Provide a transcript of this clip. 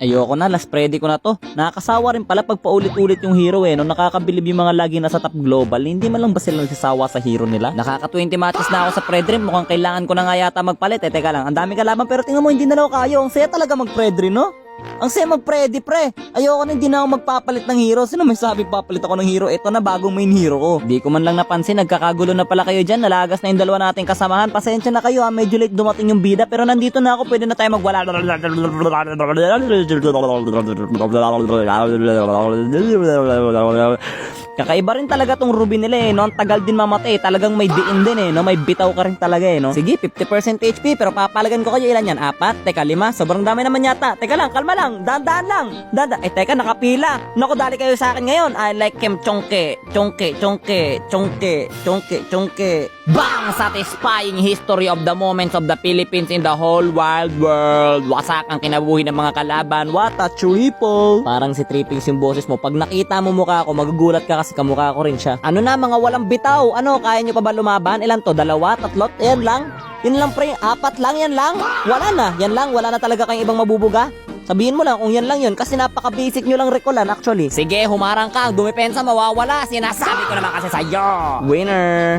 Ayoko na, last Freddy ko na to. Nakakasawa rin pala pag paulit-ulit yung hero no. Nakakabilib yung mga lagi nasa top global. Hindi man lang ba sila nagsasawa sa hero nila? Nakaka 20 matches na ako sa Predrim. Mukhang kailangan ko na nga yata magpalit. Teka lang, ang dami kalaban pero tingnan mo hindi na lang ako kayo. Ang saya talaga mag-Predrim, no? Ang saya mag-Predi, pre. Ayoko na, hindi na ako magpapalit ng hero. Sino may sabi papalit ako ng hero? Ito na bagong main hero ko. Di ko man lang napansin, nagkakagulo na pala kayo dyan. Nalagas na yung dalawa nating kasamahan. Pasensya na kayo medyo late dumating yung bida. Pero nandito na ako, pwede na tayo magwala. Kakaiba rin talaga tong Ruby nila no? Ang tagal din mamatay, talagang may diin din no? May bitaw ka rin talaga no? Sige, 50% HP, pero papalagan ko kayo ilan yan? 4? Teka, 5? Sobrang dami naman yata. Teka lang, kalma lang, dahan-dahan lang. Teka, nakapila. Naku, dali kayo sa akin ngayon. I like him chonke, chonke, chonke, chonke, chonke, chonke. Bang! Satisfying history of the moments of the Philippines in the whole wild world. Wasak ang kinabuhi ng mga kalaban. What a triple! Parang si Trippings yung boses mo. Pag nakita mo mukha ko, magugulat ka kasi kamukha ko rin siya. Ano na mga walang bitaw? Ano, kaya nyo pa ba lumaban? Ilan to? 2, 3? Yan lang? Yan lang pre, 4 lang, yan lang? Wala na, yan lang, wala na talaga kayong ibang mabubuga? Sabihin mo lang kung yan lang yun kasi napaka-basic nyo lang recallan actually. Sige, humarang ka, dumipensa mawawala, sinasabi ko naman kasi sa'yo. Winner!